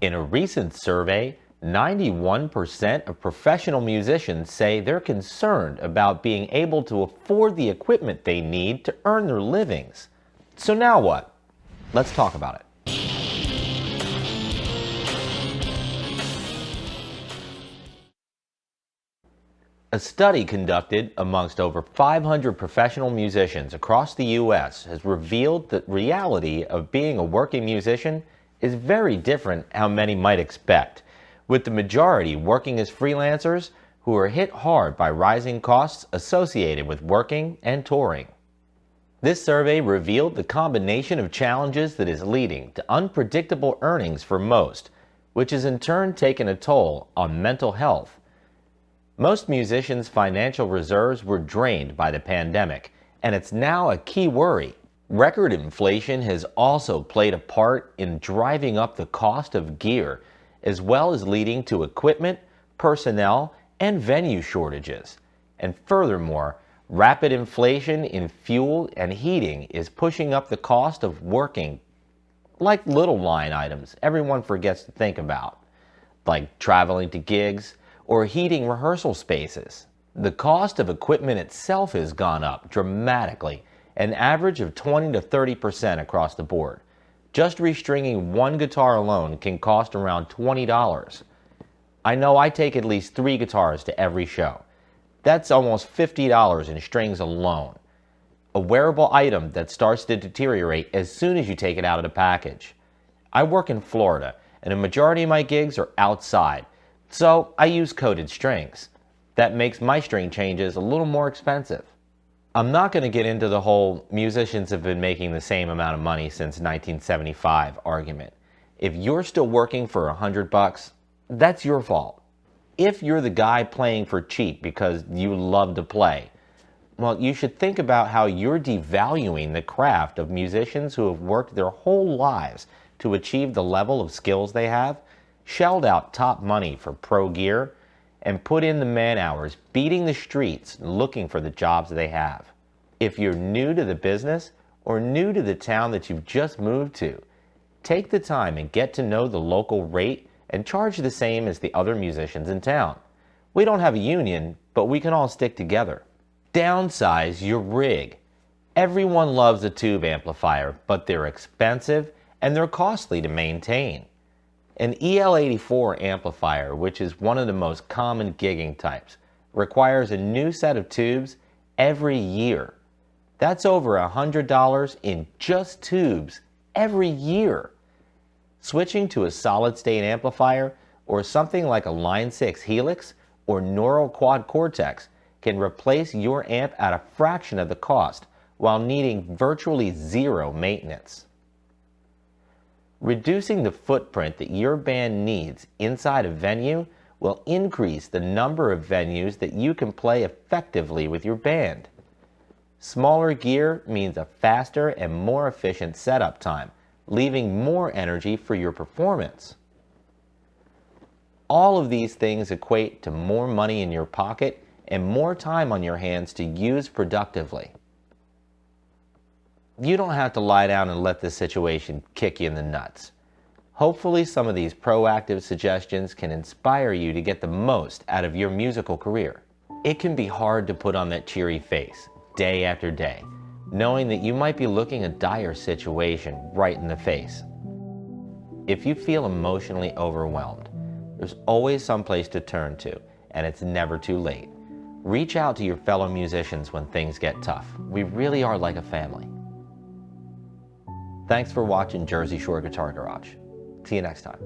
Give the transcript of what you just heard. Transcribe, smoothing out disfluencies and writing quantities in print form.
In a recent survey, 91% of professional musicians say they're concerned about being able to afford the equipment they need to earn their livings. So now what? Let's talk about it. A study conducted amongst over 500 professional musicians across the U.S. has revealed the reality of being a working musician is very different how many might expect, with the majority working as freelancers who are hit hard by rising costs associated with working and touring. This survey revealed the combination of challenges that is leading to unpredictable earnings for most, which has in turn taken a toll on mental health. Most musicians' financial reserves were drained by the pandemic, and it's now a key worry. Record inflation has also played a part in driving up the cost of gear, as well as leading to equipment, personnel, and venue shortages. And furthermore, rapid inflation in fuel and heating is pushing up the cost of working, like little line items everyone forgets to think about, like traveling to gigs, or heating rehearsal spaces. The cost of equipment itself has gone up dramatically, an average of 20 to 30% across the board. Just restringing one guitar alone can cost around $20. I know I take at least 3 guitars to every show. That's almost $50 in strings alone. A wearable item that starts to deteriorate as soon as you take it out of the package. I work in Florida, and a majority of my gigs are outside, so I use coated strings. That makes my string changes a little more expensive. I'm not going to get into the whole musicians have been making the same amount of money since 1975 argument. If you're still working for $100, that's your fault. If you're the guy playing for cheap because you love to play, well, you should think about how you're devaluing the craft of musicians who have worked their whole lives to achieve the level of skills they have, shelled out top money for pro gear, and put in the man hours beating the streets looking for the jobs they have. If you're new to the business or new to the town that you've just moved to, take the time and get to know the local rate and charge the same as the other musicians in town. We don't have a union, but we can all stick together. Downsize your rig. Everyone loves a tube amplifier, but they're expensive and they're costly to maintain. An EL84 amplifier, which is one of the most common gigging types, requires a new set of tubes every year. That's over $100 in just tubes every year. Switching to a solid-state amplifier or something like a Line 6 Helix or Neural Quad Cortex can replace your amp at a fraction of the cost while needing virtually zero maintenance. Reducing the footprint that your band needs inside a venue will increase the number of venues that you can play effectively with your band. Smaller gear means a faster and more efficient setup time, leaving more energy for your performance. All of these things equate to more money in your pocket and more time on your hands to use productively. You don't have to lie down and let this situation kick you in the nuts. Hopefully some of these proactive suggestions can inspire you to get the most out of your musical career. It can be hard to put on that cheery face day after day, knowing that you might be looking a dire situation right in the face. If you feel emotionally overwhelmed, there's always some place to turn to, and it's never too late. Reach out to your fellow musicians when things get tough. We really are like a family. Thanks for watching Jersey Shore Guitar Garage. See you next time.